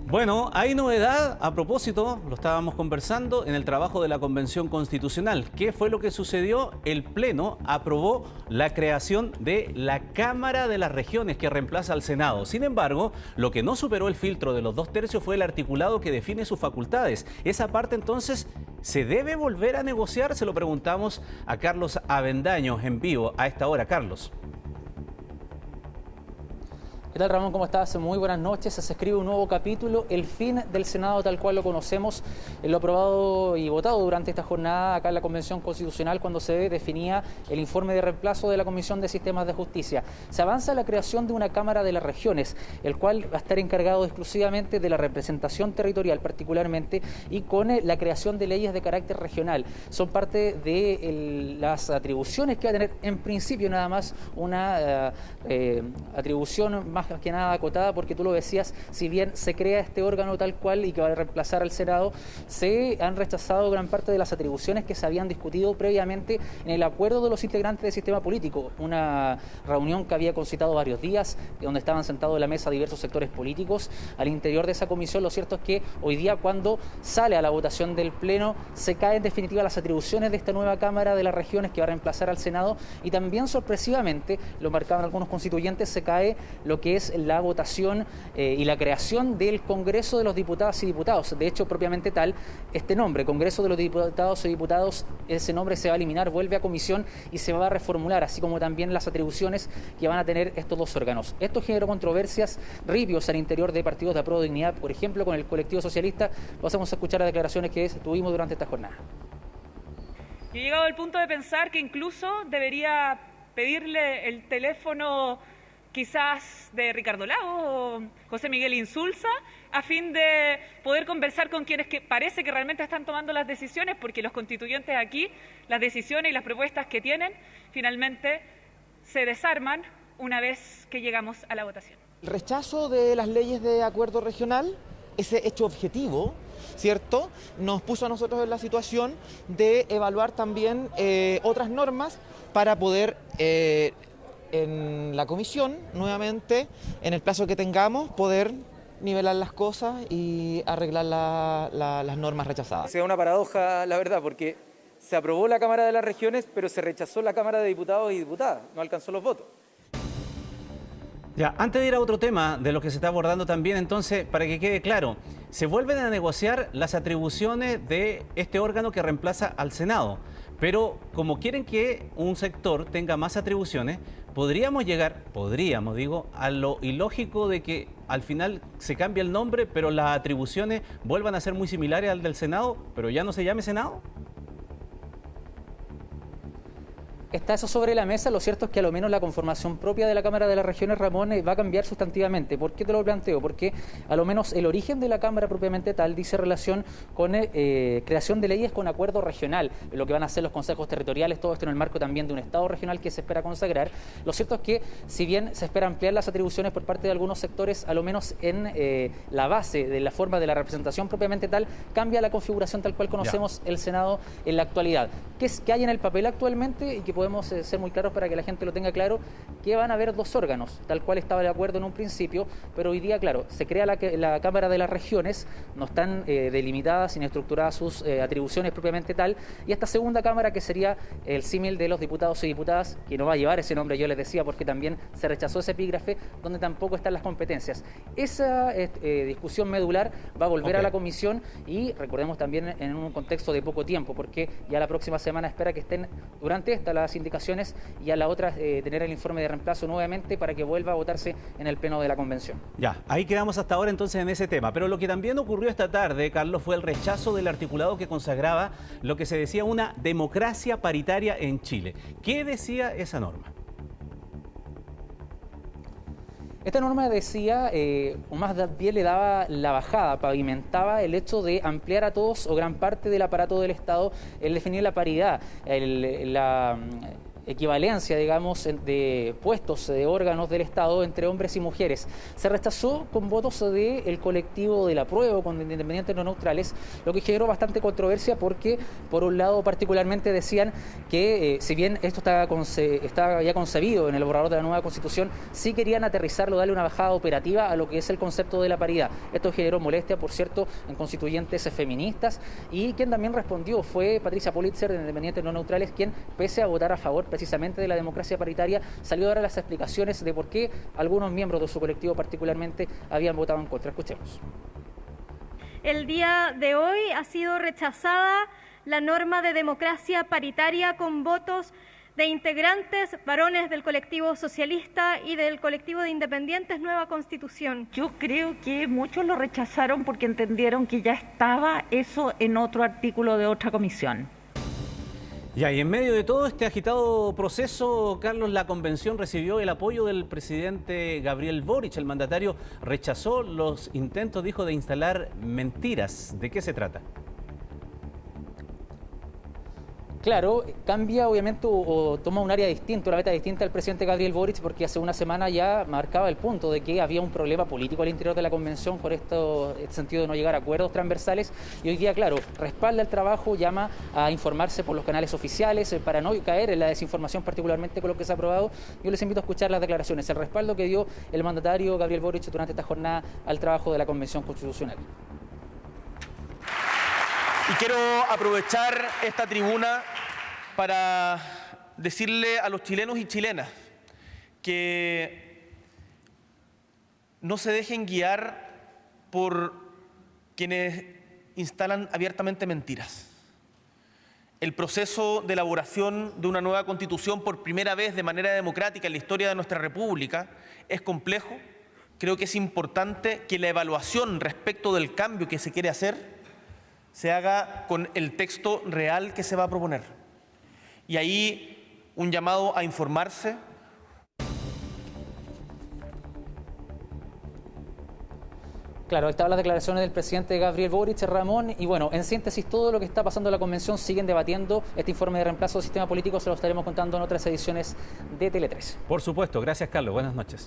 Bueno, hay novedad a propósito, lo estábamos conversando, en el trabajo de la Convención Constitucional. ¿Qué fue lo que sucedió? El Pleno aprobó la creación de la Cámara de las Regiones que reemplaza al Senado. Sin embargo, lo que no superó el filtro de los 2/3 fue el articulado que define sus facultades. Esa parte entonces, ¿se debe volver a negociar? Se lo preguntamos a Carlos Avendaño en vivo a esta hora. Carlos. ¿Qué tal, Ramón? ¿Cómo estás? Muy buenas noches. Se escribe un nuevo capítulo, el fin del Senado tal cual lo conocemos, lo aprobado y votado durante esta jornada acá en la Convención Constitucional cuando se definía el informe de reemplazo de la Comisión de Sistemas de Justicia. Se avanza la creación de una Cámara de las Regiones, el cual va a estar encargado exclusivamente de la representación territorial particularmente y con la creación de leyes de carácter regional. Son parte de las atribuciones que va a tener en principio nada más una atribución más que nada acotada, porque tú lo decías, si bien se crea este órgano tal cual y que va a reemplazar al Senado, se han rechazado gran parte de las atribuciones que se habían discutido previamente en el acuerdo de los integrantes del sistema político. Una reunión que había concitado varios días, donde estaban sentados en la mesa diversos sectores políticos. Al interior de esa comisión, lo cierto es que hoy día, cuando sale a la votación del Pleno, se caen en definitiva las atribuciones de esta nueva Cámara de las Regiones que va a reemplazar al Senado, y también sorpresivamente, lo marcaban algunos constituyentes, se cae lo que es la votación y la creación del Congreso de los Diputadas y Diputados. De hecho, propiamente tal, este nombre, Congreso de los Diputados y Diputados, ese nombre se va a eliminar, vuelve a comisión y se va a reformular, así como también las atribuciones que van a tener estos dos órganos. Esto generó controversias, ripios al interior de partidos de Apruebo Dignidad, por ejemplo, con el colectivo socialista. Vamos a escuchar las declaraciones que tuvimos durante esta jornada. Yo he llegado al punto de pensar que incluso debería pedirle el teléfono quizás de Ricardo Lagos o José Miguel Insulza, a fin de poder conversar con quienes que parece que realmente están tomando las decisiones, porque los constituyentes aquí, las decisiones y las propuestas que tienen, finalmente se desarman una vez que llegamos a la votación. El rechazo de las leyes de acuerdo regional, ese hecho objetivo, ¿cierto?, nos puso a nosotros en la situación de evaluar también otras normas para poder en la comisión, nuevamente, en el plazo que tengamos, poder nivelar las cosas y arreglar las normas rechazadas. Es una paradoja, la verdad, porque se aprobó la Cámara de las Regiones, pero se rechazó la Cámara de Diputados y Diputadas, no alcanzó los votos. Ya, antes de ir a otro tema de lo que se está abordando también, entonces, para que quede claro, se vuelven a negociar las atribuciones de este órgano que reemplaza al Senado, pero como quieren que un sector tenga más atribuciones, podríamos llegar, a lo ilógico de que al final se cambie el nombre, pero las atribuciones vuelvan a ser muy similares al del Senado, pero ya no se llame Senado. Está eso sobre la mesa. Lo cierto es que a lo menos la conformación propia de la Cámara de las Regiones, Ramón, va a cambiar sustantivamente. ¿Por qué te lo planteo? Porque a lo menos el origen de la Cámara propiamente tal dice relación con creación de leyes con acuerdo regional, lo que van a hacer los consejos territoriales, todo esto en el marco también de un Estado regional que se espera consagrar. Lo cierto es que, si bien se espera ampliar las atribuciones por parte de algunos sectores, a lo menos en la base de la forma de la representación propiamente tal, cambia la configuración tal cual conocemos el Senado en la actualidad. ¿Qué hay en el papel actualmente? Y que podemos ser muy claros para que la gente lo tenga claro, que van a haber dos órganos, tal cual estaba de acuerdo en un principio, pero hoy día, claro, se crea la Cámara de las Regiones, no están delimitadas ni estructuradas sus atribuciones propiamente tal, y esta segunda Cámara, que sería el símil de los diputados y diputadas, que no va a llevar ese nombre, yo les decía, porque también se rechazó ese epígrafe, donde tampoco están las competencias. Esa discusión medular va a volver a la comisión, y recordemos también en un contexto de poco tiempo, porque ya la próxima semana espera que estén durante las indicaciones, y a la otra tener el informe de reemplazo nuevamente para que vuelva a votarse en el pleno de la convención. Ya, ahí quedamos hasta ahora entonces en ese tema. Pero lo que también ocurrió esta tarde, Carlos, fue el rechazo del articulado que consagraba lo que se decía una democracia paritaria en Chile. ¿Qué decía esa norma? Esta norma decía, o más bien le daba la bajada, pavimentaba el hecho de ampliar a todos o gran parte del aparato del Estado el definir la paridad, equivalencia, digamos, de puestos de órganos del Estado entre hombres y mujeres. Se rechazó con votos del colectivo del apruebo, con independientes no neutrales, lo que generó bastante controversia porque, por un lado, particularmente decían que si bien esto estaba ya concebido en el borrador de la nueva Constitución, sí querían aterrizarlo, darle una bajada operativa a lo que es el concepto de la paridad. Esto generó molestia, por cierto, en constituyentes feministas, y quien también respondió fue Patricia Politzer, de Independientes No Neutrales, quien, pese a votar a favor precisamente de la democracia paritaria, salió a dar las explicaciones de por qué algunos miembros de su colectivo particularmente habían votado en contra. Escuchemos. El día de hoy ha sido rechazada la norma de democracia paritaria con votos de integrantes varones del colectivo socialista y del colectivo de independientes Nueva Constitución. Yo creo que muchos lo rechazaron porque entendieron que ya estaba eso en otro artículo de otra comisión. Y en medio de todo este agitado proceso, Carlos, la convención recibió el apoyo del presidente Gabriel Boric. El mandatario rechazó los intentos, dijo, de instalar mentiras. ¿De qué se trata? Claro, cambia obviamente o toma un área distinta, una meta distinta el presidente Gabriel Boric, porque hace una semana ya marcaba el punto de que había un problema político al interior de la convención por este sentido de no llegar a acuerdos transversales, y hoy día, claro, respalda el trabajo, llama a informarse por los canales oficiales para no caer en la desinformación, particularmente con lo que se ha aprobado. Yo les invito a escuchar las declaraciones, el respaldo que dio el mandatario Gabriel Boric durante esta jornada al trabajo de la Convención Constitucional. Y quiero aprovechar esta tribuna para decirle a los chilenos y chilenas que no se dejen guiar por quienes instalan abiertamente mentiras. El proceso de elaboración de una nueva Constitución por primera vez de manera democrática en la historia de nuestra República es complejo. Creo que es importante que la evaluación respecto del cambio que se quiere hacer se haga con el texto real que se va a proponer. Y ahí un llamado a informarse. Claro, estaban las declaraciones del presidente Gabriel Boric, Ramón, y bueno, en síntesis, todo lo que está pasando en la convención, siguen debatiendo este informe de reemplazo del sistema político, se lo estaremos contando en otras ediciones de Tele 3. Por supuesto, gracias Carlos, buenas noches.